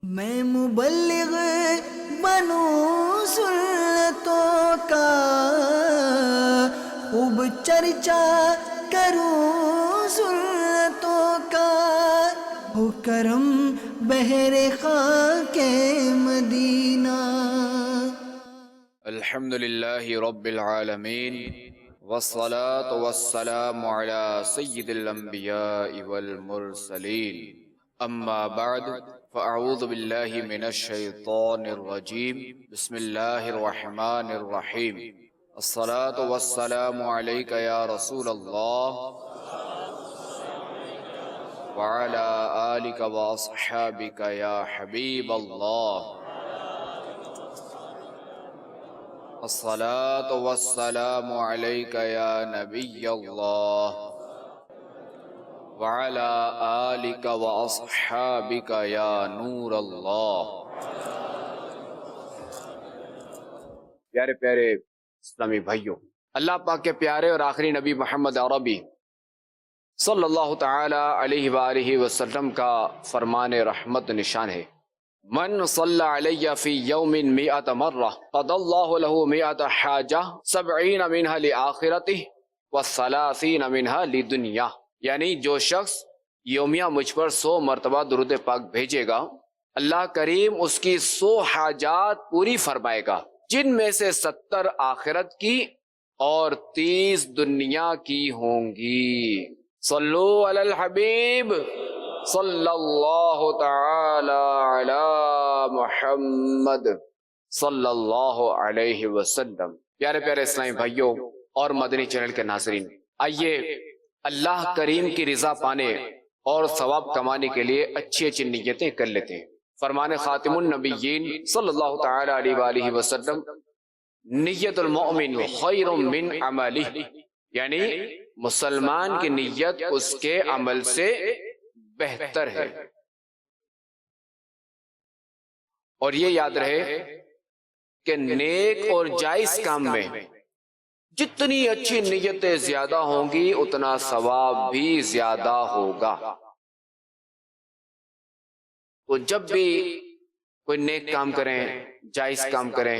میں مبلغ بنوں سنتوں کا، خوب چرچا کروں سنتوں کا، ہو کرم بہر خاک مدینہ۔ الحمد للہ رب العالمین، والصلاة والسلام علی سید الانبیاء والمرسلین، اما بعد فاعوذ باللہ من الشیطان الرجیم، بسم اللہ الرحمن الرحیم۔ الصلاة والسلام علیک یا رسول اللہ وعلی آلک واصحابک یا حبیب اللہ۔ الصلاة والسلام علیک یا نبی اللہ وعلی آلک واصحابک یا نور اللہ۔ پیارے پیارے اسلامی بھائیوں، اللہ پاک کے پیارے اور آخری نبی محمد عربی صلی اللہ تعالی علیہ وآلہ وسلم کا فرمان رحمت نشان ہے، من صلی علی فی یوم 100 مرہ قضى اللہ له 100 حاجہ 70 منها لآخرتہ و30 منها لدنیا، یعنی جو شخص یومیہ مجھ پر 100 مرتبہ درود پاک بھیجے گا، اللہ کریم اس کی 100 حاجات پوری فرمائے گا، جن میں سے 70 آخرت کی اور 30 دنیا کی ہوں گی۔ صلو علی الحبیب صلی اللہ تعالی علی محمد صلی اللہ علیہ وسلم۔ پیارے پیارے اسلامی بھائیوں اور مدنی چینل کے ناظرین، آئیے اللہ کریم کی رضا پانے اور ثواب کمانے کے لیے اچھی اچھی نیتیں کر لیتے ہیں۔ فرمان خاتم النبیین صلی اللہ تعالی علیہ وآلہ وسلم، نیت المؤمن خیر من عملہ، یعنی مسلمان کی نیت اس کے عمل سے بہتر ہے۔ اور یہ یاد رہے کہ نیک اور جائز کام میں جتنی اچھی نیتیں زیادہ ہوں گی اتنا ثواب بھی زیادہ ہوگا۔ تو جب بھی کوئی نیک کام کریں، جائز کام کریں،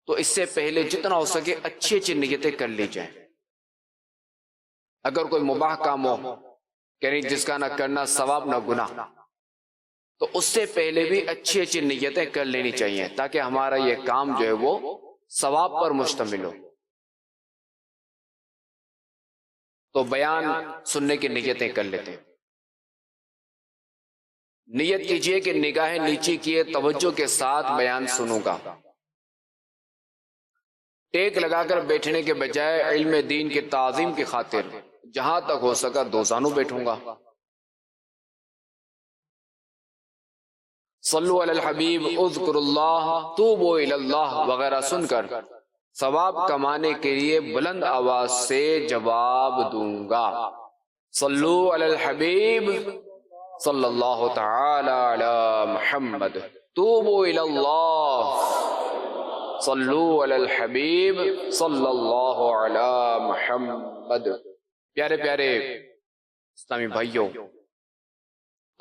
تو اس سے پہلے جتنا ہو سکے اچھی اچھی نیتیں کر لی جائیں۔ اگر کوئی مباح کام ہو، یعنی جس کا نہ کرنا ثواب نہ گناہ، تو اس سے پہلے بھی اچھی اچھی نیتیں کر لینی چاہیے تاکہ ہمارا یہ کام جو ہے وہ ثواب پر مشتمل ہو۔ تو بیان سننے کی نیتیں کر لیتے ہیں۔ نیت کیجئے کہ نگاہیں نیچی کیے توجہ کے ساتھ بیان سنوں گا، ٹیک لگا کر بیٹھنے کے بجائے علم دین کی تعظیم کی خاطر جہاں تک ہو سکا دو زانوں بیٹھوں گا۔ صلو علی الحبیب اذکر اللہ توبوا الی اللہ وغیرہ سن کر ثواب کمانے کے لیے بلند آواز سے جواب دوں گا۔ صلو علی الحبیب صلی اللہ تعالی علی محمد، توبوا الی اللہ، صلو علی الحبیب صلی اللہ علی محمد۔ پیارے پیارے اسلامی بھائیوں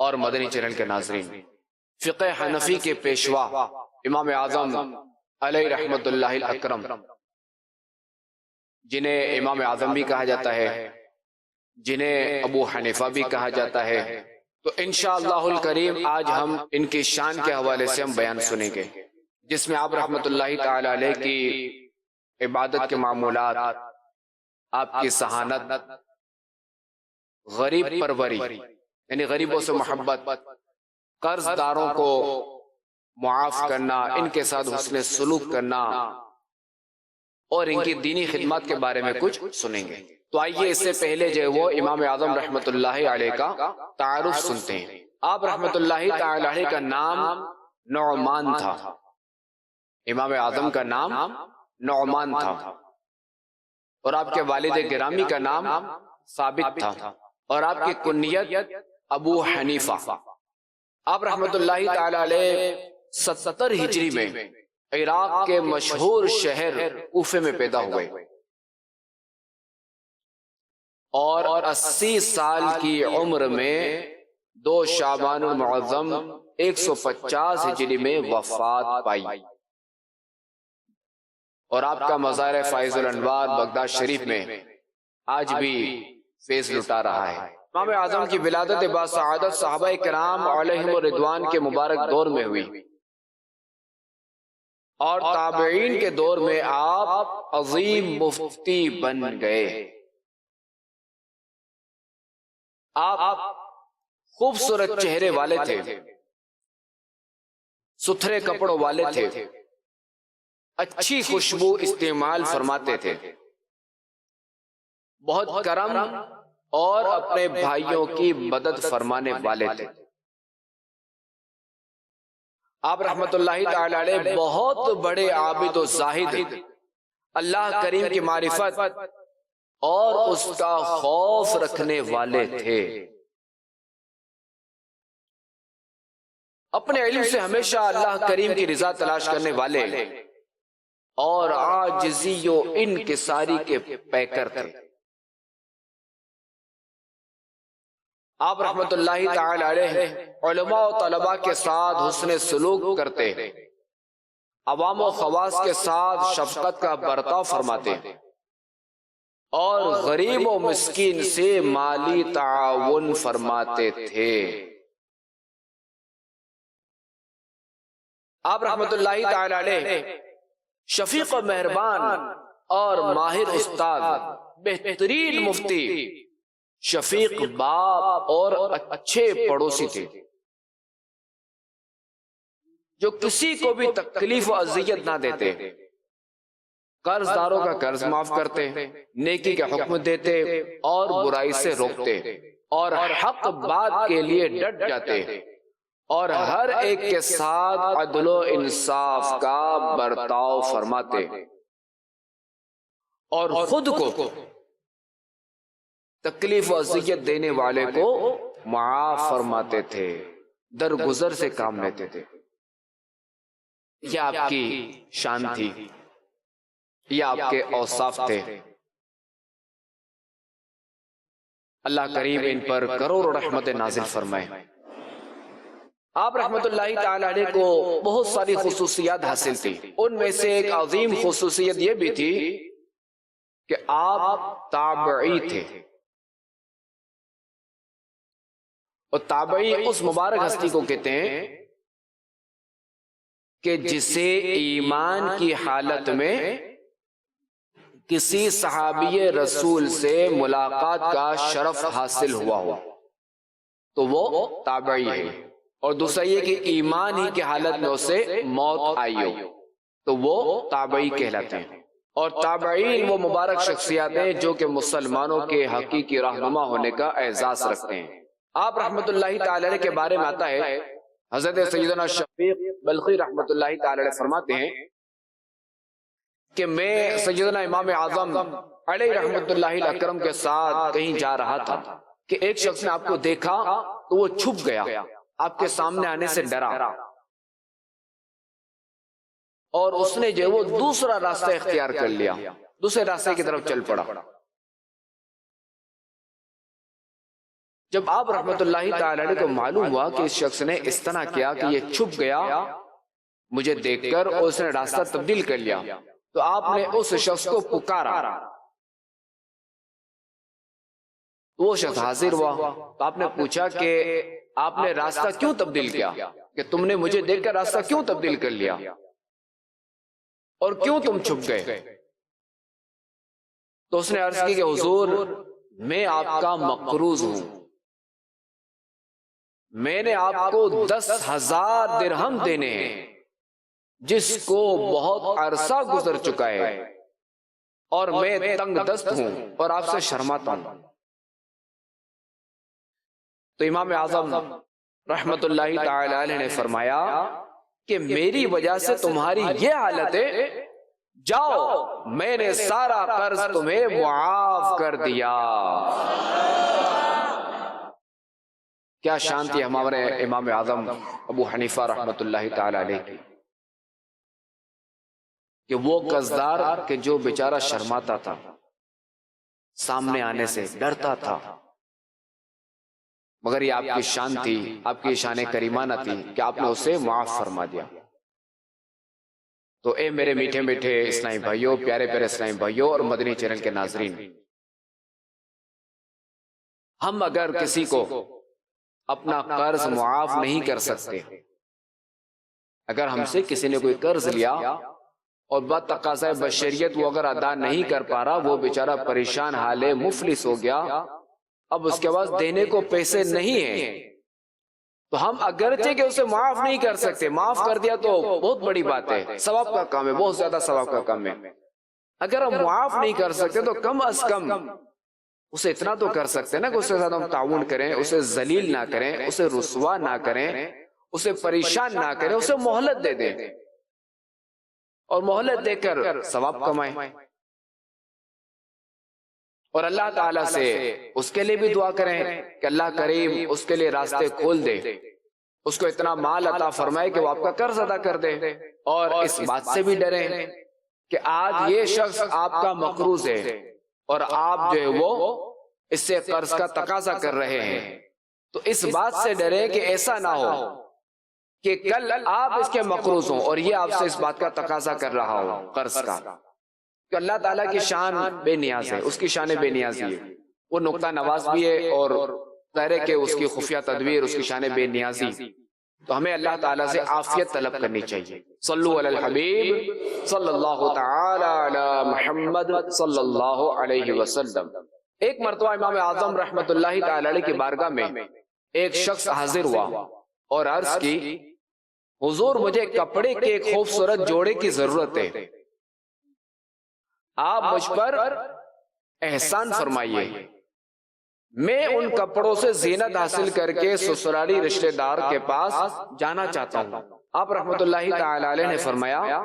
اور مدنی چینل کے ناظرین، فقہ حنفی کے پیشوا امام اعظم علیہ رحمت اللہ الاکرم، جنہیں امام اعظم بھی کہا جاتا ہے، جنہیں ابو حنیفہ بھی کہا جاتا ہے، تو انشاءاللہ الکریم آج ہم ان کی شان کے حوالے سے ہم بیان سنیں گے، جس میں آپ رحمت اللہ تعالی علیہ کی عبادت کے معمولات، آپ کی سہانت، غریب پروری یعنی غریبوں سے محبت، قرض داروں کو معاف کرنا، ان کے ساتھ حسن سلوک کرنا، اور ان کی دینی خدمات کے بارے میں کچھ سنیں گے۔ تو آئیے اس سے پہلے جو وہ امام اعظم رحمت اللہ علیہ کا تعارف سنتے ہیں۔ آپ رحمت اللہ تعالی علیہ کا نام نعمان تھا، امام اعظم کا نام نعمان تھا، اور آپ کے والد گرامی کا نام ثابت تھا، اور آپ کی کنیت ابو حنیفہ۔ آپ رحمت اللہ تعالی علیہ 70 ہجری میں عراق کے مشہور شہر کوفے میں پیدا ہوئے، اور 80 سال کی عمر میں 2 شعبان المعظم 150 ہجری میں وفات پائی، اور آپ کا مزار فائز الانوار بغداد شریف میں آج بھی فیض لٹا رہا ہے۔ امام اعظم کی ولادت باسعادت صحابہ کرام علیہم الرضوان کے مبارک دور میں ہوئی، اور تابعین کے دور میں آپ عظیم مفتی بن گئے۔ آپ خوبصورت چہرے والے تھے، ستھرے کپڑوں والے تھے، اچھی خوشبو استعمال فرماتے تھے، بہت کرم اور اپنے بھائیوں کی مدد فرمانے والے تھے۔ آپ رحمت اللہ تعالی علیہ بہت بڑے عابد و زاہد، اللہ کریم کی معرفت اور اس کا خوف رکھنے والے تھے۔ اپنے علم سے ہمیشہ اللہ کریم کی رضا تلاش کرنے والے اور عاجزی و انکساری کے پیکر تھے۔ آپ رحمت اللہ تعالی علیہ علماء و طلباء کے ساتھ حسن سلوک کرتے، عوام و خواص کے ساتھ شفقت کا برتاؤ فرماتے، اور غریب و مسکین سے مالی تعاون فرماتے تھے۔ آپ رحمت اللہ تعالی علیہ شفیق و مہربان اور ماہر استاد، بہترین مفتی، شفیق باپ اور اچھے پڑوسی تھے، جو کسی کو بھی تکلیف و اذیت نہ دیتے، قرض داروں کا قرض معاف کرتے، نیکی کا حکم دیتے اور برائی سے روکتے، اور حق بات کے لیے ڈٹ جاتے، اور ہر ایک کے ساتھ عدل و انصاف کا برتاؤ فرماتے، اور خود کو تکلیف و اذیت دینے والے کو معاف فرماتے تھے، درگزر سے کام لیتے تھے۔ یہ آپ کی شان تھی، یہ آپ کے اوصاف تھے۔ اللہ کریم ان پر کروڑوں رحمت نازل فرمائے۔ آپ رحمت اللہ تعالی علیہ کو بہت ساری خصوصیات حاصل تھی، ان میں سے ایک عظیم خصوصیت یہ بھی تھی کہ آپ تابعی تھے، اور تابعی اس مبارک ہستی کو کہتے ہیں کہ جسے ایمان کی حالت میں کسی صحابی رسول سے ملاقات کا شرف حاصل ہوا ہو تو وہ تابعی ہے، اور دوسرا یہ کہ ایمان ہی کی حالت میں اسے موت آئی ہو تو وہ تابعی کہلاتے ہیں۔ اور تابعین وہ مبارک شخصیات ہیں جو کہ مسلمانوں کے حقیقی رہنما ہونے کا اعزاز رکھتے ہیں۔ آپ رحمت اللہ تعالی علیہ کے بارے میں آتا ہے، حضرت سیدنا شفیق بلخی رحمت اللہ تعالی علیہ فرماتے ہیں کہ میں سیدنا امام اعظم علیہ رحمت اللہ اکرم کے ساتھ کہیں جا رہا تھا کہ ایک شخص نے آپ کو دیکھا تو وہ چھپ گیا، آپ کے سامنے آنے سے ڈرا، اور اس نے جو وہ دوسرا راستہ اختیار کر لیا، دوسرے راستے کی طرف چل پڑا۔ جب آپ رحمت اللہ تعالی علیہ کو معلوم ہوا کہ اس شخص نے اس طرح کیا کہ یہ چھپ گیا مجھے دیکھ کر اور اس نے راستہ تبدیل کر لیا، تو آپ نے اس شخص کو پکارا، وہ شخص حاضر ہوا، تو آپ نے پوچھا کہ آپ نے راستہ کیوں تبدیل کیا، کہ تم نے مجھے دیکھ کر راستہ کیوں تبدیل کر لیا اور کیوں تم چھپ گئے؟ تو اس نے عرض کی کہ حضور میں آپ کا مقروض ہوں، میں نے آپ کو 10,000 درہم دینے ہیں جس کو بہت عرصہ گزر چکا ہے، اور میں تنگ دست ہوں اور آپ سے شرماتا ہوں۔ تو امام اعظم رحمت اللہ تعالی علیہ نے فرمایا کہ میری وجہ سے تمہاری یہ حالت ہے، جاؤ میں نے سارا قرض تمہیں معاف کر دیا۔ کیا شان تھی ہمارے امام اعظم ابو حنیفہ رحمت اللہ تعالی علیہ کی، کہ وہ قرضدار کہ جو بیچارہ شرماتا تھا، سامنے آنے سے ڈرتا تھا، مگر یہ آپ کی شان تھی، آپ کی شان کریمانہ تھی کہ آپ نے اسے معاف فرما دیا۔ تو اے میرے میٹھے میٹھے اسلامی بھائیوں، پیارے پیارے اسلامی بھائیوں اور مدنی چینل کے ناظرین، ہم اگر کسی کو اپنا قرض معاف نہیں کر سکتے، اگر ہم سے کسی نے کوئی قرض لیا اور بتقاضۂ بشریت وہ اگر ادا نہیں کر پا رہا، وہ بیچارہ پریشان حال ہے، مفلس ہو گیا، اب اس کے بعد دینے کو پیسے نہیں ہیں، تو ہم اگرچہ کہ اسے معاف نہیں کر سکتے، معاف کر دیا تو بہت بڑی بات ہے، ثواب کا کام ہے، بہت زیادہ ثواب کا کام ہے۔ اگر ہم معاف نہیں کر سکتے تو کم از کم اسے اتنا تو کر سکتے ہیں نا کہ اس کے ساتھ ہم تعاون کریں، اسے ذلیل نہ کریں، اسے رسوا نہ کریں، اسے پریشان نہ کریں، اسے مہلت دے دیں اور مہلت دے کر ثواب کمائیں، اور اللہ تعالیٰ سے اس کے لیے بھی دعا کریں کہ اللہ کریم اس کے لیے راستے کھول دے، اس کو اتنا مال عطا فرمائے کہ وہ آپ کا قرض ادا کر دے، اور اس بات سے بھی ڈریں کہ آج یہ شخص آپ کا مقروض ہے اور آپ جو ہے وہ اس سے قرض کا تقاضا کر رہے ہیں، تو اس بات سے ڈریں کہ ایسا نہ ہو کہ کل آپ اس کے مقروض ہوں اور یہ آپ سے اس بات کا تقاضا کر رہا ہو قرض کا، کہ اللہ تعالیٰ کی شان بے نیاز ہے، اس کی شان بے نیازی ہے، وہ نقطہ نواز بھی ہے، اور ظاہر ہے کہ اس کی خفیہ تدبیر، اس کی شان بے نیازی، تو ہمیں اللہ تعالیٰ سے عافیت طلب کرنی چاہیے۔ صلو علی الحبیب صلی اللہ تعالی علی محمد صلی اللہ علیہ وسلم۔ ایک مرتبہ امام اعظم رحمت اللہ تعالی علیہ کی بارگاہ میں ایک شخص حاضر ہوا اور عرض کی، حضور مجھے کپڑے کے ایک خوبصورت جوڑے کی ضرورت ہے، آپ مجھ پر احسان فرمائیے، میں ان کپڑوں سے زینت حاصل کر کے سسرالی رشتہ دار کے پاس جانا چاہتا ہوں۔ آپ رحمت اللہ تعالی علیہ نے فرمایا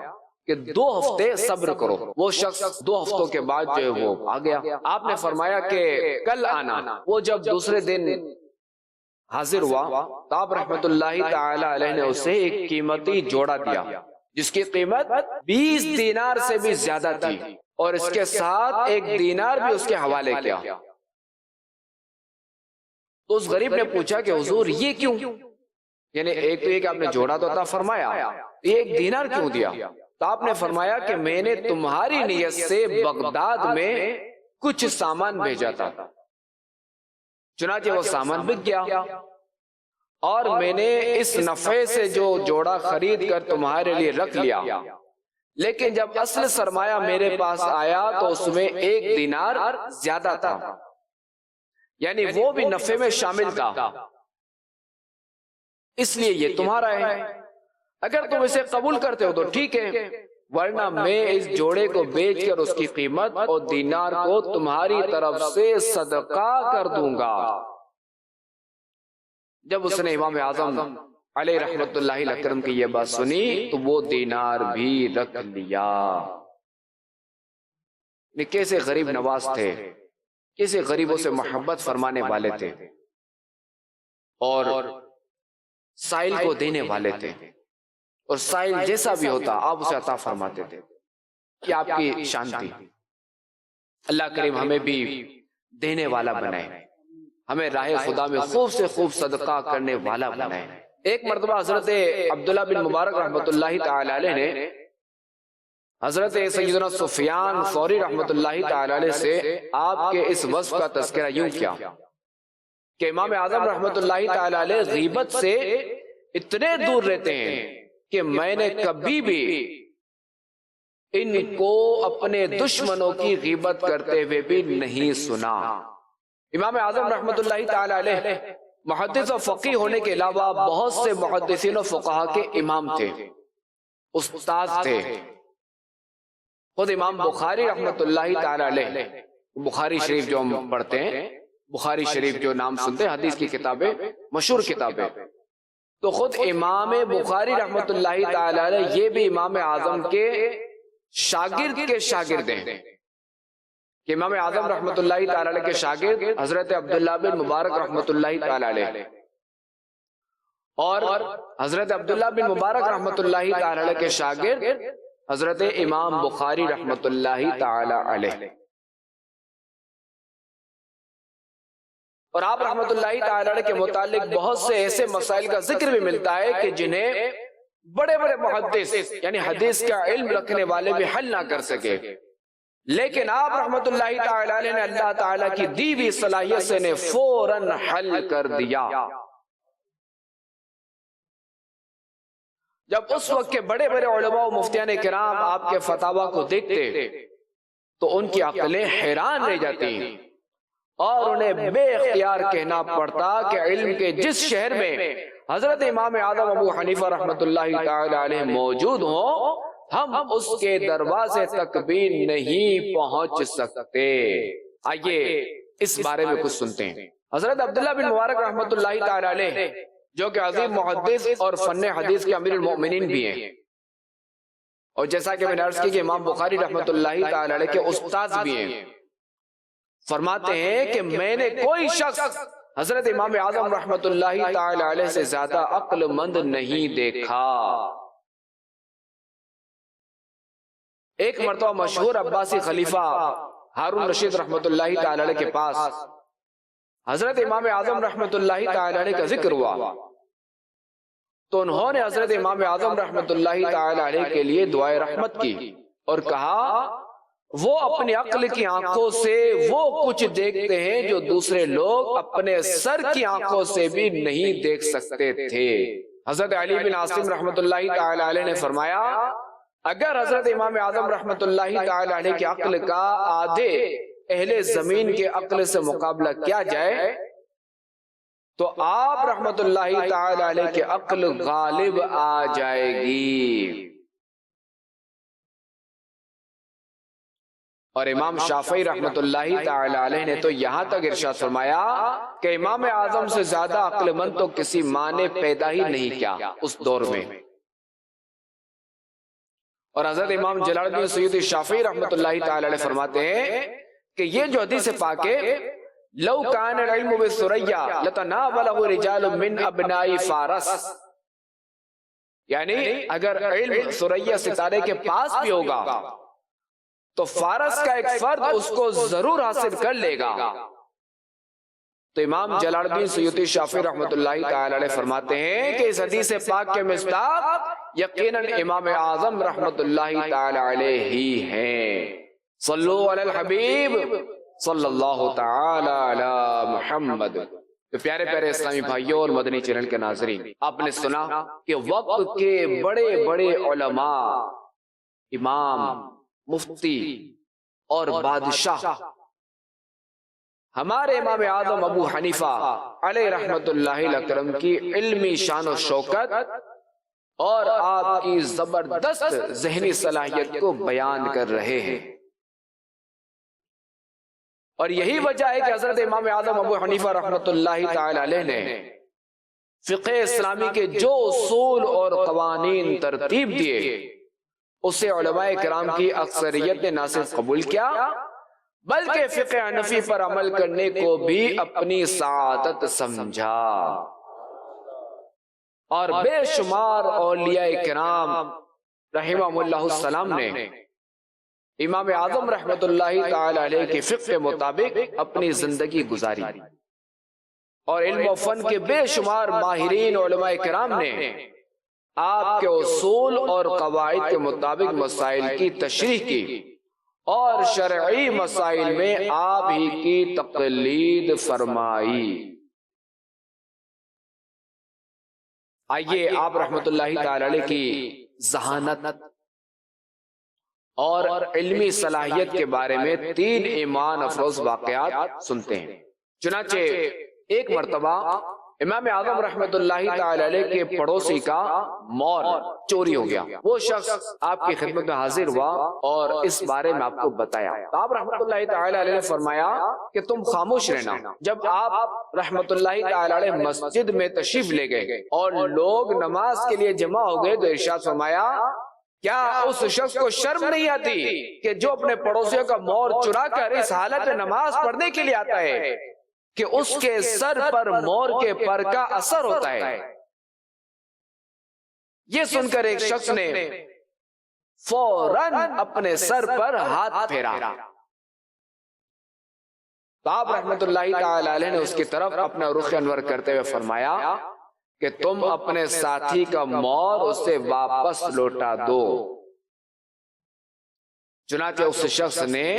کہ 2 ہفتے صبر کرو۔ وہ شخص 2 ہفتوں کے بعد جو ہے وہ آ گیا۔ آپ نے فرمایا کہ کل آنا۔ وہ جب دوسرے دن حاضر ہوا تو آپ رحمت اللہ تعالی علیہ نے اسے ایک قیمتی جوڑا دیا جس کی قیمت 20 دینار سے بھی زیادہ تھی، اور اس کے ساتھ 1 دینار بھی اس کے حوالے کیا۔ تو اس غریب نے پوچھا کہ حضور یہ کیوں؟ یعنی ایک تو یہ کہ آپ نے جوڑا تو عطا فرمایا، یہ 1 دینار کیوں دیا؟ تو آپ نے فرمایا کہ میں نے تمہاری نیت سے بغداد میں کچھ سامان بھیجا تھا، چنانچہ وہ سامان بک گیا، اور میں نے اس نفع سے جو جوڑا خرید کر تمہارے لیے رکھ لیا، لیکن جب اصل سرمایہ میرے پاس آیا تو اس میں 1 دینار زیادہ تھا، یعنی وہ بھی نفع میں شامل تھا، اس لیے یہ تمہارا ہے۔ اگر تم اسے قبول کرتے ہو تو ٹھیک ہے، ورنہ میں اس جوڑے کو بیچ کر اس کی قیمت اور دینار کو تمہاری طرف سے صدقہ کر دوں گا۔ جب اس نے امام اعظم علیہ رحمت اللہ اکرم کی یہ بات سنی تو وہ دینار بھی رکھ لیا۔ کیسے غریب نواز تھے، کیسے غریبوں سے محبت فرمانے والے تھے، اور سائل کو دینے والے تھے، اور سائل جیسا بھی ہوتا آپ اسے عطا فرماتے تھے۔ یہ آپ کی شان تھی۔ اللہ کریم ہمیں بھی دینے والا بنائے، ہمیں راہ خدا میں خوب سے خوب صدقہ کرنے والا بنائے۔ ایک مرتبہ حضرت عبداللہ بن مبارک رحمت اللہ تعالی علیہ نے حضرت سیدنا سفیان ثوری رحمت اللہ تعالی علیہ سے آپ کے اس وصف کا تذکرہ یوں کیا کہ امام اعظم رحمت اللہ تعالی علیہ غیبت سے اتنے دور رہتے ہیں کہ میں نے کبھی بھی ان کو اپنے دشمنوں کی غیبت کرتے ہوئے بھی نہیں سنا۔ امام اعظم رحمت اللہ تعالی علیہ محدث و فقیہ ہونے کے علاوہ بہت سے محدثین و فقہا کے امام تھے، استاد تھے۔ خود امام بخاری رحمت اللہ تعالی علیہ، بخاری شریف جو ہم پڑھتے ہیں، بخاری شریف جو نام سنتے ہیں، حدیث کی کتابیں، مشہور کتابیں، تو خود امام بخاری رحمت اللہ تعالی علیہ یہ بھی امام اعظم کے شاگرد کے شاگرد ہیں، کہ امام اعظم رحمت اللہ تعالی علیہ کے شاگرد حضرت عبداللہ بن مبارک رحمت اللہ تعالی علیہ، اور حضرت عبداللہ بن مبارک رحمت اللہ تعالی علیہ کے شاگرد حضرت امام بخاری رحمت اللہ تعالی علیہ۔ اور آپ رحمت اللہ تعالی علیہ کے متعلق بہت سے ایسے مسائل کا ذکر بھی ملتا ہے کہ جنہیں بڑے بڑے محدث یعنی حدیث کا علم رکھنے والے بھی حل نہ کر سکے، لیکن آپ رحمت اللہ تعالی علیہ نے اللہ تعالیٰ کی دی ہوئی صلاحیت سے نے فوراً حل کر دیا۔ جب اس وقت کے بڑے بڑے علماء و مفتیان کرام آپ کے فتاویٰ کو دیکھتے تو ان کی عقلیں حیران رہ جاتی اور انہیں بے اختیار کہنا پڑتا کہ علم کے جس شہر میں حضرت امام اعظم ابو حنیفہ رحمت اللہ تعالی علیہ موجود ہوں، ہم اس کے دروازے تک بھی نہیں پہنچ سکتے۔ آئیے اس بارے میں کچھ سنتے ہیں۔ حضرت عبداللہ بن مبارک رحمت اللہ تعالی علیہ جو کہ عظیم محدث اور فن حدیث کے امیر المؤمنین بھی ہیں، اور جیسا کہ میں نے عرض کی کہ امام بخاری رحمت اللہ تعالی علیہ کے استاد بھی ہیں، فرماتے ہیں کہ میں نے کوئی شخص حضرت امام اعظم رحمت اللہ تعالی علیہ سے زیادہ عقل مند نہیں دیکھا۔ ایک مرتبہ مشہور عباسی خلیفہ ہارون رشید رحمت اللہ تعالی علیہ کے پاس حضرت امام اعظم رحمت اللہ تعالی علیہ کا ذکر ہوا تو انہوں نے حضرت امام اعظم رحمت اللہ تعالی علیہ کے لیے دعائے رحمت کی اور کہا وہ اپنی عقل کی آنکھوں سے وہ کچھ دیکھتے ہیں جو دوسرے لوگ اپنے سر کی آنکھوں سے بھی نہیں دیکھ سکتے تھے۔ حضرت علی بن عاصم رحمت اللہ تعالی علیہ نے فرمایا اگر حضرت امام اعظم رحمت اللہ تعالی علیہ کی عقل کا آدھے اہل زمین کے عقل سے مقابلہ کیا جائے تو آپ رحمت اللہ تعالی علیہ کی عقل غالب آ جائے گی۔ اور امام شافعی رحمت اللہ تعالی علیہ نے تو یہاں تک ارشاد فرمایا کہ امام اعظم سے زیادہ عقل مند تو کسی ماں نے پیدا ہی نہیں کیا اس دور میں۔ اور حضرت امام جلال الدین سیوطی شافعی رحمت اللہ تعالی علیہ فرماتے ہیں کہ یہ جو حدیث پاک ہے لو کان العلم بالثریا لتناولہ رجال من ابناء فارس، یعنی اگر علم ثریا ستارے کے پاس بھی ہوگا تو فارس کا ایک فرد اس کو ضرور حاصل کر لے گا۔ تو امام جلال الدین سیوطی شافعی رحمت اللہ تعالی علیہ فرماتے ہیں کہ اس حدیث پاک کے مصداق یقیناً امام اعظم رحمت اللہ تعالی علیہ ہی ہیں۔ صلو علی الحبیب صلی اللہ تعالی علی محمد۔ تو پیارے پیارے اسلامی بھائیوں اور مدنی چینل کے ناظرین، آپ نے سنا کہ وقت کے بڑے بڑے علماء، امام، مفتی اور بادشاہ ہمارے امام اعظم ابو حنیفہ علیہ رحمت اللہ اکرم کی علمی شان و شوکت اور آپ کی زبردست ذہنی صلاحیت کو بیان کر رہے ہیں، اور یہی وجہ ہے کہ حضرت امام اعظم ابو حنیفہ رحمت اللہ تعالی علیہ نے فقہ اسلامی کے جو اصول اور قوانین ترتیب دیے اسے علماء کرام کی اکثریت نے نہ صرف قبول کیا بلکہ فقہ حنفی پر عمل کرنے کو بھی اپنی سعادت سمجھا، اور بے شمار اولیاء کرام رحمہم اللہ السلام نے امام اعظم رحمت اللہ تعالی علیہ کے فقہ کے مطابق اپنی زندگی گزاری، اور علم و فن کے بے شمار ماہرین علماء کرام نے آپ کے اصول اور قواعد کے مطابق مسائل کی تشریح کی اور شرعی مسائل میں آپ ہی کی تقلید فرمائی۔ آئیے آپ رحمت اللہ تعالی علیہ کی ذہانت اور علمی صلاحیت کے بارے میں 3 ایمان افروز واقعات سنتے ہیں۔ چنانچہ ایک مرتبہ امام اعظم رحمت اللہ تعالی علیہ کے پڑوسی کا مال چوری ہو گیا۔ وہ شخص آپ کی خدمت میں حاضر ہوا اور اس بارے میں آپ کو بتایا۔ آپ رحمت اللہ تعالی علیہ نے فرمایا کہ تم خاموش رہنا۔ جب آپ رحمت اللہ تعالی علیہ مسجد میں تشریف لے گئے اور لوگ نماز کے لیے جمع ہو گئے تو ارشاد فرمایا کیا اس شخص کو شرم نہیں آتی کہ جو اپنے پڑوسیوں کا مال چرا کر اس حالت میں نماز پڑھنے کے لیے آتا ہے کہ اس کے سر پر مور کے پر کا اثر ہوتا ہے۔ یہ سن کر ایک شخص نے فوراً اپنے سر پر ہاتھ پھیرا تو آپ رحمت اللہ تعالی علیہ نے اس کی طرف اپنا رخ انور کرتے ہوئے فرمایا کہ تم اپنے ساتھی کا مور اسے واپس لوٹا دو۔ چنانچہ اس شخص نے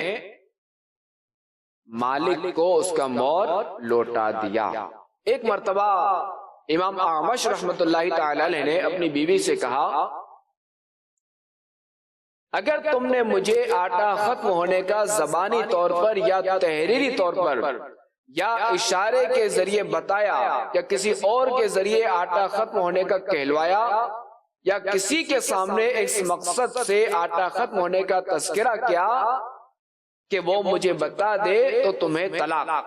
مالک کو اس کا مور لوٹا دیا۔ ایک مرتبہ امام اعمش رحمت اللہ تعالی علیہ نے اپنی بیوی سے کہا اگر تم نے مجھے آٹا ختم ہونے کا زبانی طور پر یا تحریری طور پر یا اشارے کے ذریعے بتایا یا کسی اور کے ذریعے آٹا ختم ہونے کا کہلوایا یا کسی کے سامنے اس مقصد سے آٹا ختم ہونے کا تذکرہ کیا کہ وہ مجھے بتا دے تو تمہیں طلاق۔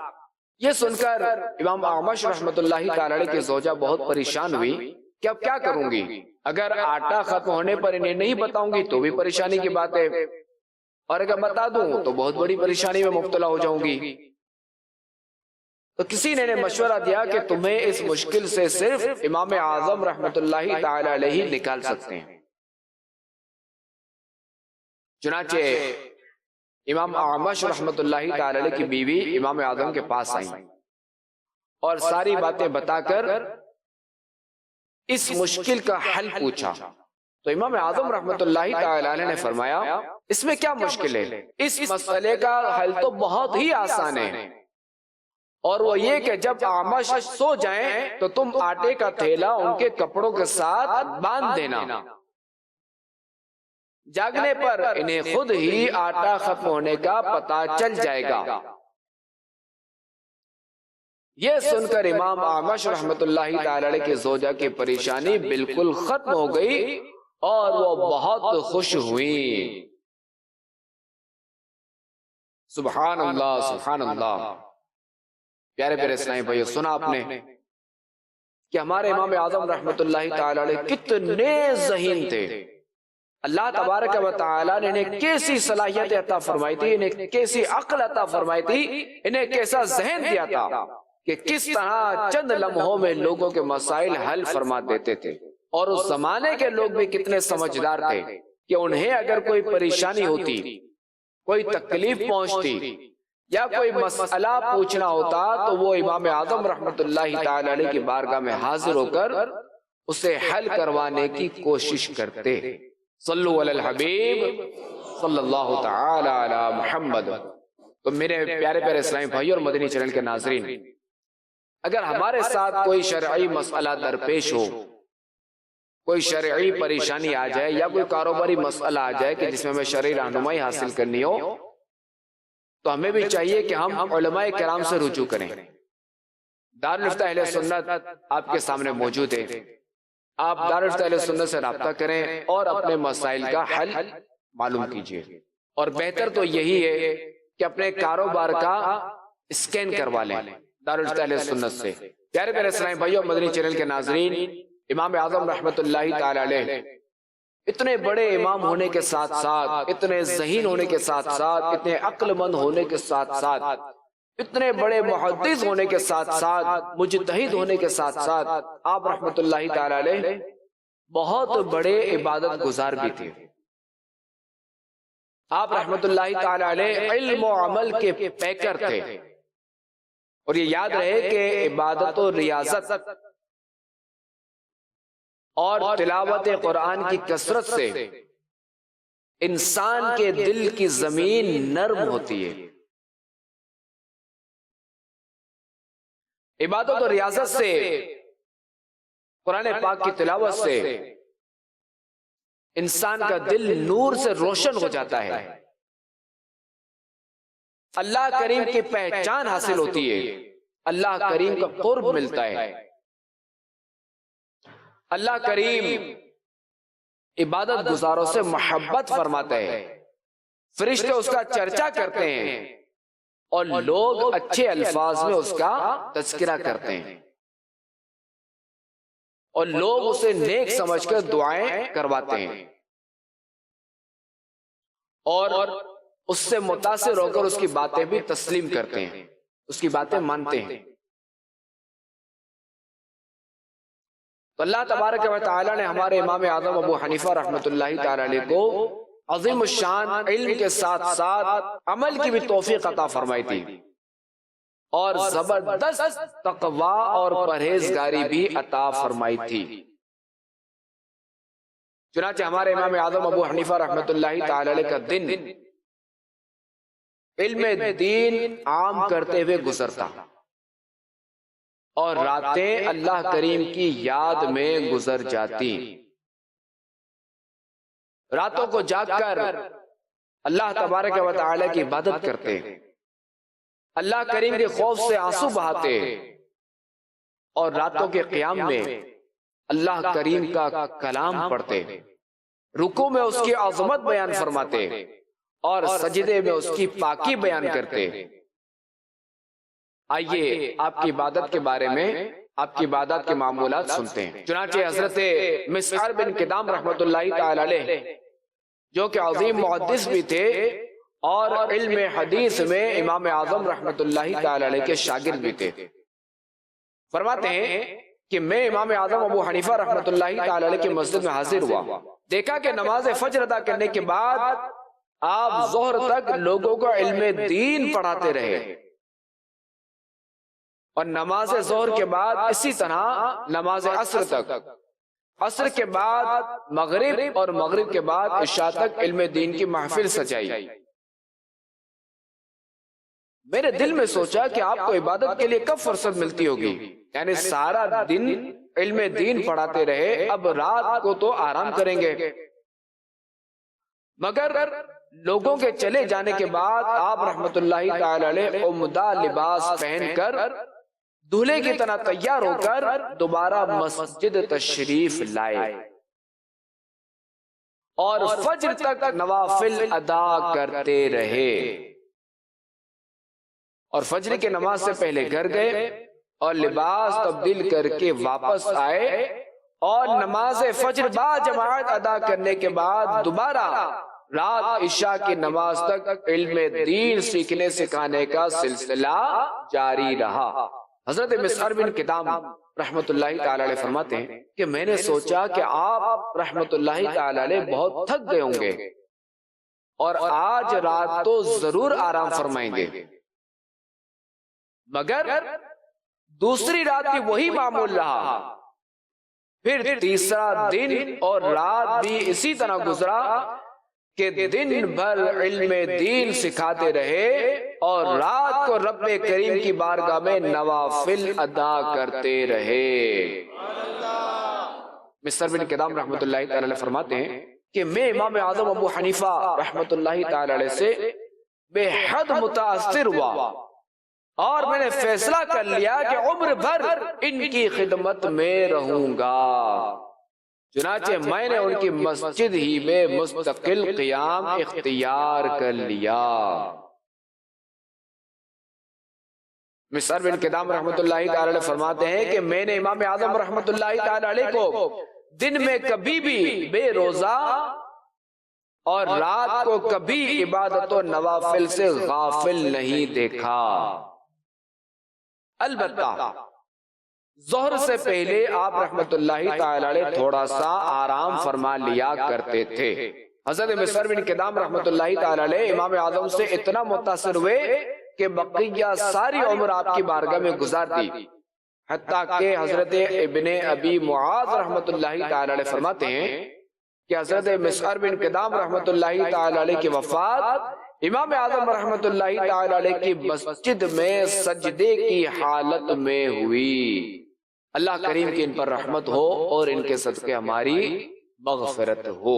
یہ سن کر امام اعمش رحمت اللہ تعالی علیہ کی زوجہ بہت پریشان ہوئی کہ اب کیا کروں گی، اگر آٹا ختم ہونے پر انہیں نہیں بتاؤں گی تو بھی پریشانی کی بات ہے، اور اگر بتا دوں تو بہت بڑی پریشانی میں مبتلا ہو جاؤں گی۔ تو کسی نے مشورہ دیا کہ تمہیں اس مشکل سے صرف امام اعظم رحمت اللہ تعالی علیہ نکال سکتے ہیں۔ چنانچہ امام اعمش رحمت اللہ تعالی علیہ کی بیوی امام اعظم کے پاس آئیں اور ساری باتیں بتا کر اس مشکل کا حل پوچھا۔ تو امام اعظم رحمت اللہ تعالی علیہ نے فرمایا اس میں کیا مشکل ہے، اس مسئلے کا حل تو بہت ہی آسان ہے، اور وہ یہ کہ جب اعمش سو جائیں تو تم آٹے کا تھیلا ان کے کپڑوں کے ساتھ باندھ دینا، جاگنے پر انہیں خود ہی آٹا ختم ہونے کا پتہ چل جائے گا۔ یہ سن کر امام اعمش رحمت اللہ تعالی علیہ کی زوجہ کی پریشانی بالکل ختم ہو گئی اور وہ بہت خوش ہوئی۔ سبحان اللہ سبحان اللہ۔ پیارے پیارے اسلامی بھائیو، سنا آپ نے کہ ہمارے امام اعظم رحمت اللہ تعالی علیہ کتنے ذہین تھے۔ اللہ تبارک و تعالی نے انہیں کیسی صلاحیت عطا فرمائی تھی، انہیں کیسی عقل عطا فرمائی تھی، انہیں کیسا ذہن دیا تھا کہ کس طرح چند لمحوں میں لوگوں کے مسائل حل فرما دیتے تھے۔ اور اس زمانے کے لوگ بھی کتنے سمجھدار تھے کہ انہیں اگر کوئی پریشانی ہوتی، کوئی تکلیف پہنچتی یا کوئی مسئلہ پوچھنا ہوتا تو وہ امام اعظم رحمت اللہ تعالی علیہ کی بارگاہ میں حاضر ہو کر اسے حل کروانے کی کوشش کرتے۔ صلو علی الحبیب صلی اللہ تعالی علی محمد۔ تو میرے پیارے پیارے اسلامی بھائیوں اور مدنی چینل کے ناظرین، اگر ہمارے ساتھ کوئی شرعی مسئلہ درپیش ہو، کوئی شرعی پریشانی آ جائے یا کوئی کاروباری مسئلہ آ جائے کہ جس میں ہمیں شرعی رہنمائی حاصل کرنی ہو، تو ہمیں بھی چاہیے کہ ہم علماء کرام سے رجوع کریں۔ دارالفتہ اہل سنت آپ کے سامنے موجود ہے، آپ دارالفتہ اہل سنت سے رابطہ کریں اور اپنے مسائل کا حل معلوم کیجیے۔ اور بہتر تو یہی ہے کہ اپنے کاروبار کا اسکین کروا لیں دارالفتہ اہل سنت سے۔ پیارے پیارے اسلامی بھائیوں، مدنی چینل کے ناظرین، امام اعظم رحمت اللہ تعالی علیہ اتنے بڑے امام ہونے کے ساتھ ساتھ، اتنے ذہین ہونے کے ساتھ ساتھ، اتنے عقل مند ہونے کے ساتھ ساتھ، اتنے بڑے محدث ہونے کے ساتھ ساتھ، مجتہد ہونے کے ساتھ ساتھ، آپ رحمت اللہ تعالی علیہ بہت بڑے عبادت گزار بھی تھے۔ آپ رحمت اللہ تعالی علیہ علم و عمل کے پیکر تھے، اور یہ یاد رہے کہ عبادت و ریاضت اور تلاوت قرآن کی کثرت سے انسان کے دل کی زمین نرم ہوتی ہے۔ عبادت و ریاضت سے، قرآن پاک کی تلاوت سے انسان کا دل نور سے روشن ہو جاتا ہے، اللہ کریم کی پہچان حاصل ہوتی ہے، اللہ کریم کا قرب ملتا ہے۔ اللہ کریم عبادت گزاروں سے محبت فرماتا ہے، فرشتے اس کا چرچا کرتے ہیں اور لوگ اچھے الفاظ میں اس کا تذکرہ کرتے ہیں، اور لوگ اسے نیک سمجھ کر دعائیں کرواتے ہیں اور اس سے متاثر ہو کر اس کی باتیں بھی تسلیم کرتے ہیں، اس کی باتیں مانتے ہیں۔ تو اللہ تبارک و تعالی نے ہمارے امام اعظم ابو حنیفہ رحمت اللہ تعالی علیہ کو عظیم الشان علم کے ساتھ ساتھ عمل کی بھی توفیق عطا فرمائی تھی۔ اور زبردست تقوی اور پرہیزگاری بھی عطا فرمائی تھی۔ چنانچہ ہمارے امام اعظم ابو حنیفہ رحمۃ اللہ تعالی علیہ کا دن علم دین عام کرتے ہوئے گزرتا اور راتیں اللہ کریم کی یاد میں گزر جاتی۔ راتوں کو جاگ کر اللہ تبارک و تعالی کی عبادت کرتے، اللہ کریم کے خوف سے آنسو بہاتے، اور راتوں کے قیام میں اللہ کریم کا کلام پڑھتے، رکوع میں اس کی عظمت بیان فرماتے اور سجدے میں اس کی پاکی بیان کرتے۔ آئیے آپ کی عبادت کے بارے میں، آپ کی عبادت کے معمولات سنتے ہیں۔ چنانچہ حضرت مسعر بن کدام رحمۃ اللہ تعالی علیہ، جو کہ عظیم محدث بھی تھے اور علم حدیث میں امام اعظم رحمۃ اللہ تعالی علیہ کے شاگرد بھی تھے، فرماتے ہیں کہ میں امام اعظم ابو حنیفہ رحمۃ اللہ تعالی علیہ کی مسجد میں حاضر ہوا، دیکھا کہ نماز فجر ادا کرنے کے بعد آپ ظہر تک لوگوں کو علم دین پڑھاتے رہے، اور نماز ظہر کے بعد اسی طرح نماز عصر تک، عصر کے بعد مغرب اور مغرب کے بعد عشاء تک علم دین کی محفل سجائی۔ میرے دل میں سوچا کہ آپ کو عبادت کے لیے کب فرصت ملتی ہوگی، یعنی سارا دن علم دین پڑھاتے رہے، اب رات کو تو آرام کریں گے، مگر لوگوں کے چلے جانے کے بعد آپ رحمت اللہ تعالی علیہ عمدہ لباس پہن کر دولہے کی طرح تیار ہو کر دوبارہ مسجد تشریف لائے اور فجر تک نوافل ادا کرتے رہے، اور فجر کی نماز سے پہلے گھر گئے اور لباس تبدیل کر کے واپس آئے، اور نماز فجر با جماعت ادا کرنے کے بعد دوبارہ رات عشاء کی نماز تک علم دین سیکھنے سکھانے کا سلسلہ جاری رہا۔ حضرت مسعر بن کدام رحمت اللہ تعالی علیہ فرماتے ہیں کہ میں نے سوچا کہ آپ رحمت اللہ تعالی علیہ بہت تھک گئے ہوں گے اور آج رات تو ضرور آرام فرمائیں گے، مگر دوسری رات بھی وہی معمول رہا، پھر تیسرا دن اور رات بھی اسی طرح گزرا کہ دن بھر علم دین سکھاتے رہے اور رات کو رب کریم کی بارگاہ میں نوافل ادا کرتے رہے۔ مسعر بن کدام رحمت اللہ تعالی علیہ فرماتے ہیں کہ میں امام اعظم ابو حنیفہ رحمت اللہ تعالی علیہ سے بے حد متاثر ہوا، اور میں نے فیصلہ کر لیا کہ عمر بھر ان کی خدمت میں رہوں گا۔ چنانچہ میں نے ان کی مسجد ہی میں مستقل قیام اختیار کر لیا۔ مسعر بن کدام رحمت اللہ تعالی علیہ فرماتے ہیں کہ میں نے امام اعظم رحمت اللہ تعالی علیہ کو دن میں کبھی بھی بے روزہ اور رات کو کبھی عبادت و نوافل سے غافل نہیں دیکھا۔ البتہ ظہر سے پہلے آپ رحمت اللہ تعالی علیہ تھوڑا سا آرام فرما لیا کرتے تھے۔ حضرت مسعر بن کدام رحمت اللہ تعالی علیہ امام اعظم سے اتنا متاثر ہوئے کہ بقیہ ساری عمر آپ کی بارگاہ میں گزار دی، حتیٰ کہ حضرت ابن ابی معاذ رحمت اللہ تعالی علیہ فرماتے ہیں کہ حضرت مسعر بن کدام رحمت اللہ تعالی علیہ کی وفات امام اعظم رحمت اللہ تعالی علیہ کی مسجد میں سجدے کی حالت میں ہوئی۔ اللہ کریم کی ان پر رحمت ہو اور ان کے صدقے ہماری مغفرت ہو۔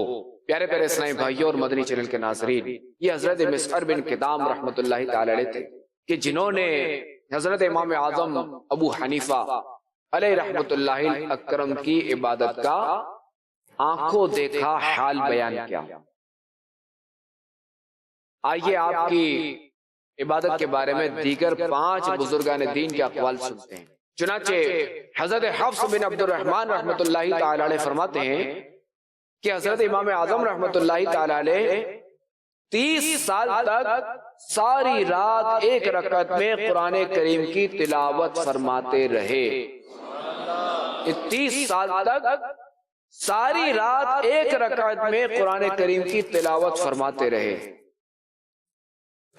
پیارے پیارے اسلامی بھائیوں اور مدنی چینل کے ناظرین، یہ حضرت مسعر بن کدام رحمت اللہ تعالی علیہ تھے کہ جنہوں نے حضرت امام اعظم ابو حنیفہ علیہ رحمت اللہ اکرم کی عبادت کا آنکھوں دیکھا حال بیان کیا۔ آئیے آپ کی عبادت کے بارے میں دیگر 5 بزرگان دین کے اقوال سنتے ہیں۔ چنانچہ حضرت حفص بن عبد الرحمن رحمت اللہ تعالی علیہ فرماتے ہیں کہ حضرت امام اعظم رحمت اللہ تعالی علیہ 30 سال تک ساری رات ایک رکعت میں قرآن کریم کی تلاوت فرماتے رہے۔ 30 سال تک ساری رات ایک رکعت میں قرآن کریم کی تلاوت فرماتے رہے۔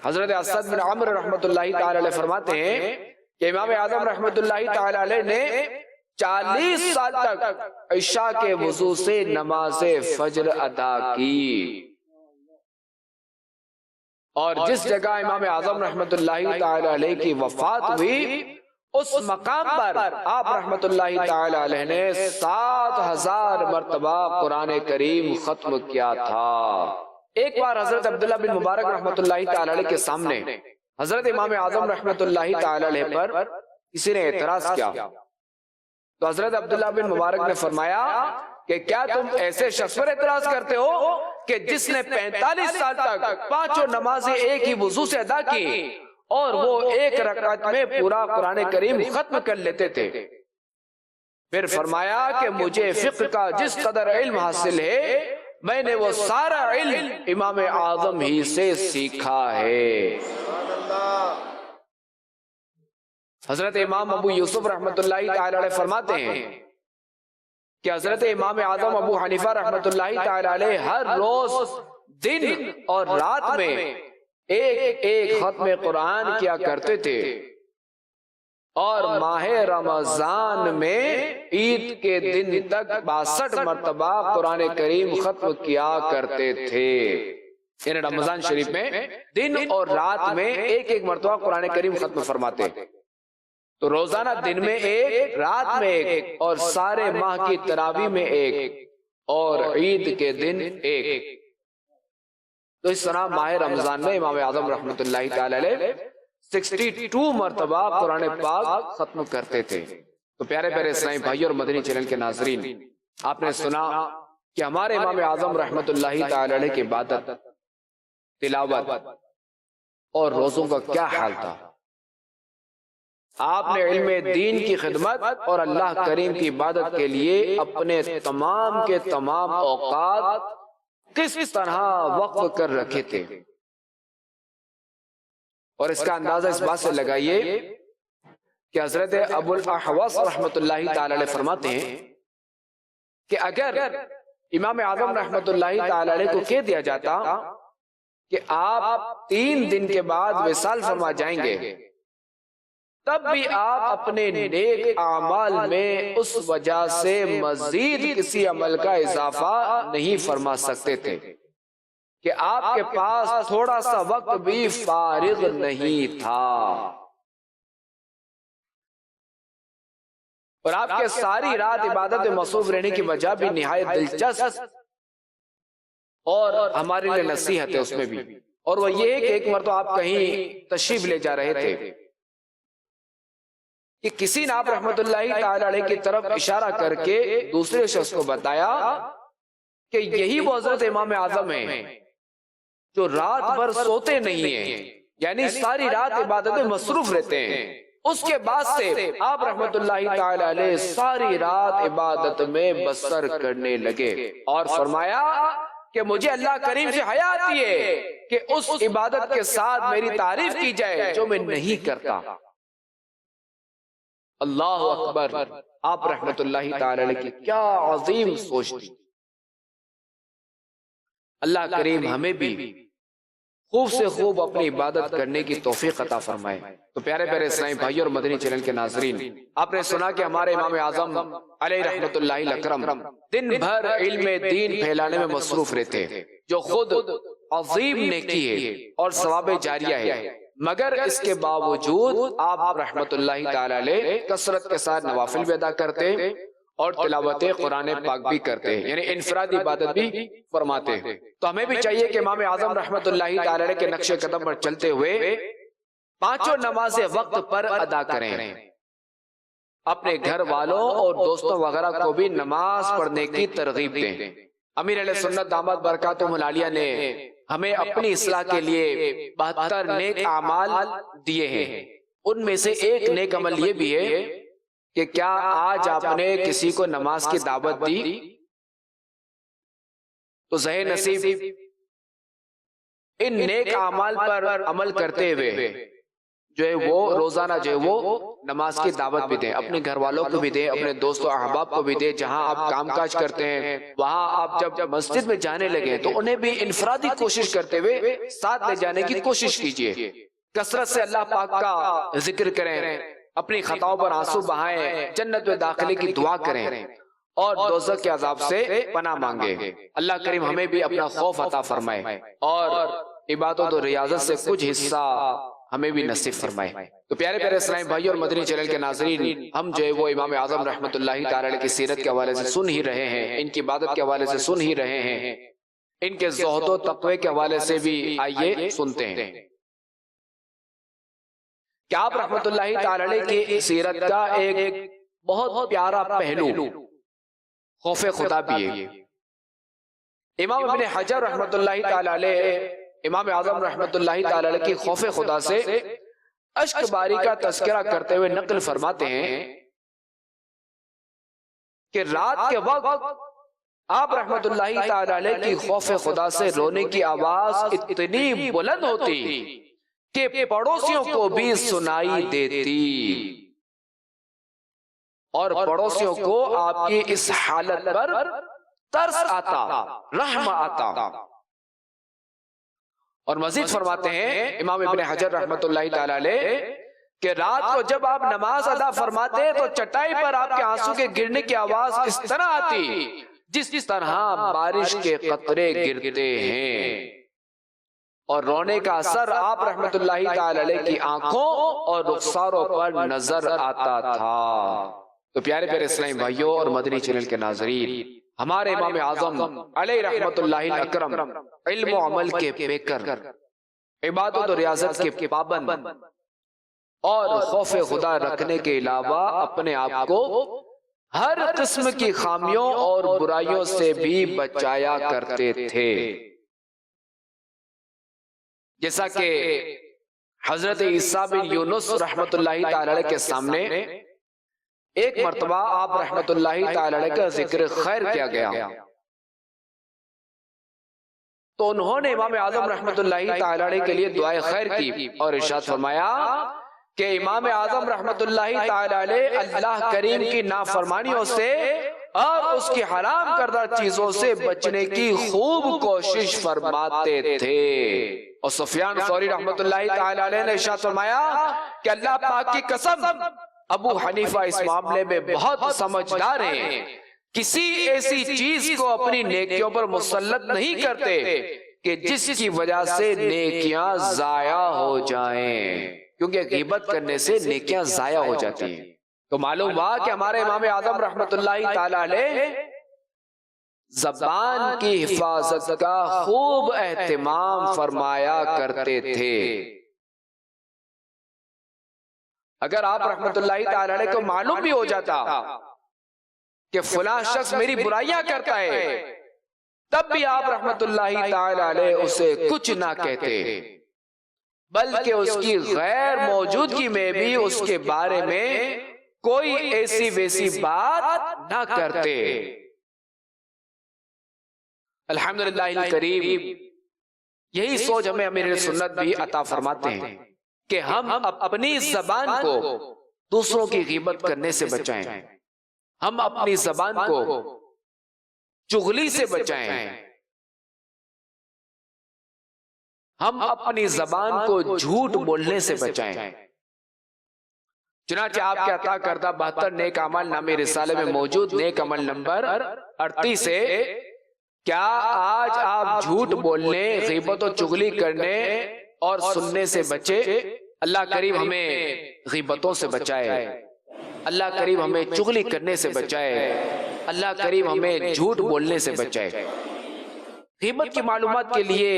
حضرت اسد بن عمرو رحمۃ اللہ تعالی علیہ فرماتے ہیں کہ امام اعظم رحمۃ اللہ تعالی علیہ نے 40 سال تک عشاء کے وضو سے نماز فجر ادا کی، اور جس جگہ امام اعظم رحمۃ اللہ تعالی علیہ کی وفات ہوئی اس مقام پر آپ رحمۃ اللہ تعالی علیہ نے 7000 مرتبہ قرآن کریم ختم کیا تھا۔ ایک بار حضرت عبداللہ بن مبارک رحمۃ اللہ تعالی علیہ کے سامنے حضرت امام اعظم رحمۃ اللہ تعالی علیہ پر کسی نے اعتراض کیا، تو حضرت عبداللہ بن مبارک نے فرمایا کہ کیا تم ایسے شخص پر اعتراض کرتے ہو کہ جس نے 45 سال تک 5 نمازیں ایک ہی وضو سے ادا کی اور وہ ایک رکعت میں پورا قرآن کریم ختم کر لیتے تھے؟ پھر فرمایا کہ مجھے فقہ کا جس قدر علم حاصل ہے میں نے وہ سارا علم امام اعظم ہی سے سیکھا ہے۔ حضرت امام ابو یوسف رحمۃ اللہ تعالی علیہ فرماتے ہیں کہ حضرت امام اعظم ابو حنیفہ رحمۃ اللہ تعالی علیہ ہر روز دن اور رات میں ایک ختم قرآن کیا کرتے تھے، اور ماہ رمضان میں عید کے دن تک 62 مرتبہ قرآن کریم ختم کیا کرتے تھے۔ یعنی رمضان شریف میں دن اور رات میں ایک مرتبہ قرآن کریم ختم فرماتے، تو روزانہ دن میں ایک، رات میں ایک، اور سارے ماہ کی تراویح میں ایک، اور عید کے دن ایک۔ تو اس طرح ماہ رمضان میں امام اعظم رحمۃ اللہ تعالی علیہ 62 مرتبہ قرآن پاک ختم کرتے تھے۔ تو پیارے پیارے اسلامی بھائی اور مدنی چینل کے ناظرین، آپ نے سنا کہ ہمارے امام اعظم رحمۃ اللہ تعالی علیہ کی عبادت، تلاوت اور روزوں کا کیا حال تھا۔ آپ نے علم دین کی خدمت اور اللہ کریم کی عبادت کے لیے اپنے تمام کے تمام اوقات کس طرح وقف کر رکھے تھے، اور اس کا اندازہ اس بات سے لگائیے کہ حضرت ابو الاحوص رحمۃ اللہ تعالی علیہ فرماتے ہیں کہ اگر امام اعظم رحمۃ اللہ تعالی علیہ کو کہہ دیا جاتا کہ آپ 3 دن کے بعد وصال فرما جائیں گے، تب بھی آپ اپنے نیک اعمال میں اس وجہ سے مزید کسی عمل کا اضافہ نہیں فرما سکتے تھے کہ آپ کے پاس تھوڑا سا وقت بھی فارغ نہیں تھا، اور آپ کے ساری رات عبادت میں مصروف رہنے کی وجہ بھی نہایت دلچسپ اور ہمارے لیے نصیحت ہے اس میں بھی، اور وہ یہ ہے کہ ایک مرتبہ آپ کہیں تشریف لے جا رہے تھے کہ کسی نے آپ رحمت اللہ تعالی علیہ کی طرف اشارہ کر کے دوسرے شخص کو بتایا کہ یہی وہ حضرت امام اعظم ہیں جو رات بھر سوتے نہیں ہیں، یعنی ساری رات عبادت میں مصروف رہتے ہیں۔ اس کے بعد سے آپ رحمت اللہ تعالی علیہ ساری رات عبادت میں بسر کرنے لگے، اور فرمایا کہ مجھے اللہ کریم سے حیا آتی ہے کہ اس عبادت کے ساتھ میری تعریف کی جائے جو میں نہیں کرتا۔ اللہ اکبر! آپ رحمت اللہ تعالی علیہ کی کیا عظیم سوچ تھی۔ اللہ کریم ہمیں بھی خوب سے خوب اپنی عبادت کرنے کی توفیق عطا فرمائے۔ تو پیارے پیارے اسلامی بھائی اور مدنی چینل کے ناظرین، آپ نے سنا کہ ہمارے امام اعظم علیہ رحمت اللہ الاکرم دن بھر علم دین پھیلانے میں مصروف رہتے، جو خود عظیم نیکی ہے اور ثواب جاریہ ہے، مگر اس کے باوجود آپ رحمت اللہ تعالی علیہ کثرت کے ساتھ نوافل بھی ادا کرتے اور تلاوت قرآن پاک بھی کرتے، یعنی انفرادی عبادت بھی فرماتے۔ تو ہمیں بھی چاہیے کہ امام اعظم رحمت اللہ تعالی علیہ کے نقش قدم پر چلتے ہوئے 5 نمازیں وقت پر ادا کریں، اپنے گھر والوں اور دوستوں وغیرہ کو بھی نماز پڑھنے کی ترغیب دیں۔ امیر علیہ سنت دامت برکاتہم العالیہ نے ہمیں اپنی اصلاح کے لیے 72 نیک اعمال دیے ہیں، ان میں سے ایک نیک عمل یہ بھی ہے کہ کیا آج آپ نے کسی کو نماز کی دعوت دی؟ تو ذہن نصیب ان نیک اعمال پر عمل کرتے ہوئے جو ہے وہ روزانہ جو ہے وہ نماز کی دعوت بھی دیں، اپنے گھر والوں کو بھی دیں، اپنے دوست و احباب کو بھی دیں، جہاں آپ کام کاج کرتے ہیں وہاں آپ جب مسجد میں جانے لگے تو انہیں بھی انفرادی کوشش کرتے ہوئے ساتھ لے جانے کی کوشش کیجیے، کثرت سے اللہ پاک کا ذکر کریں، اپنی خطاؤں پر آنسو بہائیں، جنت میں داخلے کی دعا کریں اور دوزخ کے عذاب سے پناہ مانگے۔ اللہ کریم ہمیں بھی اپنا خوف عطا فرمائے اور عبادت و ریاضت سے کچھ حصہ ہمیں بھی نصیب فرمائے۔ تو پیارے پیارے اسلامی بھائی اور مدنی چینل کے ناظرین، ہم جو ہے وہ امام اعظم رحمۃ اللہ تعالی علیہ کی سیرت کے حوالے سے سن ہی رہے ہیں، ان کی عبادت کے حوالے سے سن ہی رہے ہیں، ان کے زہد و تقوی کے حوالے سے بھی آئیے سنتے ہیں کہ آپ رحمۃ اللہ تعالی علیہ کی سیرت کا ایک بہت پیارا پہلو خوف خدا بھی ہے۔ امام ابن حجر رحمۃ اللہ تعالی علیہ امام اعظم رحمۃ اللہ تعالی علیہ کی خوف خدا سے اشک باری کا تذکرہ کرتے ہوئے نقل فرماتے ہیں کہ رات کے وقت آپ رحمۃ اللہ تعالی علیہ کی خوف خدا سے رونے کی آواز اتنی بلند ہوتی کہ پڑوسیوں کو بھی سنائی دیتی اور پڑوسیوں کو آپ کی اس حالت پر ترس آتا، رحم آتا۔ اور مزید فرماتے ہیں امام ابن حجر رحمۃ اللہ تعالی علیہ کہ رات کو جب آپ نماز ادا فرماتے تو چٹائی پر آپ کے آنسو کے گرنے کی آواز اس طرح آتی جس طرح بارش کے قطرے گرتے ہیں، اور رونے کا اثر آپ رحمۃ اللہ تعالی علیہ کی آنکھوں اور رخساروں پر نظر آتا تھا۔ تو پیارے پیارے اسلامی بھائیوں اور مدنی چینل کے ناظرین، ہمارے امام اعظم علیہ رحمت اللہ اکرم علم و عمل کے پیکر، عبادت و ریاضت کے پابند اور خوف خدا رکھنے کے علاوہ اپنے آپ کو ہر قسم کی خامیوں اور برائیوں سے بھی بچایا کرتے تھے، جیسا کہ حضرت عیسیٰ بن یونس رحمت اللہ تعالی علیہ کے سامنے ایک مرتبہ آپ رحمت اللہ تعالی علیہ کا ذکر خیر کیا گیا تو انہوں نے امام اعظم رحمت اللہ تعالی علیہ کے لیے دعائے خیر کی اور ارشاد فرمایا کہ امام اعظم رحمت اللہ تعالی علیہ اللہ کریم کی نافرمانیوں سے اور اس کی حرام کردہ چیزوں سے بچنے کی خوب کوشش فرماتے تھے۔ اور سفیان ثوری رحمت اللہ تعالی علیہ نے ارشاد فرمایا کہ اللہ پاک کی قسم ابو حنیفہ اس معاملے میں بہت سمجھدار ہیں، کسی ایسی چیز کو اپنی نیکیوں پر مسلط نہیں کرتے کہ جس کی وجہ سے نیکیاں ضائع ہو جائیں، کیونکہ غیبت کرنے سے نیکیاں ضائع ہو جاتی ہیں۔ تو معلوم ہوا کہ ہمارے امام اعظم رحمت اللہ تعالی علیہ زبان کی حفاظت کا خوب اہتمام فرمایا کرتے تھے۔ اگر آپ رحمت اللہ تعالی علیہ کو معلوم بھی ہو جاتا کہ فلاں شخص میری برائیاں کرتا ہے، تب بھی آپ رحمت اللہ تعالی علیہ اسے کچھ نہ کہتے، بلکہ اس کی غیر موجودگی میں بھی اس کے بارے میں کوئی ایسی ویسی بات نہ کرتے۔ الحمدللہ الکریم، یہی سوچ ہمیں امیر سنت بھی عطا فرماتے ہیں کہ ہم اپنی زبان کو دوسروں کی غیبت کرنے سے بچائیں، ہم اپنی زبان کو چغلی سے بچائیں، ہم اپنی زبان کو جھوٹ بولنے سے بچائیں۔ چنانچہ آپ کے عطا کردہ 72 نیک اعمال نامے رسالے میں موجود نیک عمل نمبر 38 سے کیا آج آپ جھوٹ بولنے، غیبت و چغلی کرنے اور سننے سے بچے؟ اللہ کریم ہمیں غیبتوں سے بچائے، اللہ کریم ہمیں چغلی کرنے سے بچائے، اللہ کریم ہمیں جھوٹ بولنے سے بچائے۔ غیبت کی معلومات کے لیے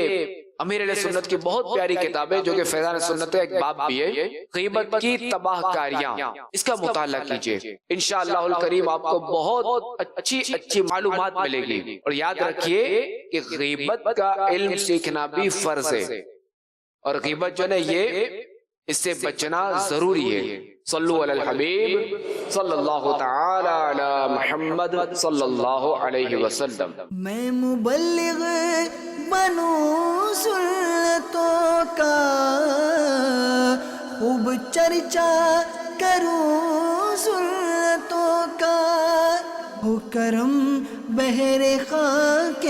امیر علیہ سنت کی بہت پیاری کتاب ہے جو کہ فیضان سنت کا ایک باب بھی ہے، غیبت کی تباہ کاریاں، اس کا مطالعہ کیجئے، انشاءاللہ الکریم آپ کو بہت اچھی معلومات ملے گی۔ اور یاد رکھیے کہ غیبت کا علم سیکھنا بھی فرض ہے، اور غیبت جو ہے یہ اس سے بچنا ضروری ہے۔ صلو علی الحبیب صلی اللہ تعالی علی محمد صلی اللہ علیہ وسلم۔ میں مبلغ بنوں سنتوں کا، خوب چرچا کروں سنتوں کا، ہو کرم بہر خاک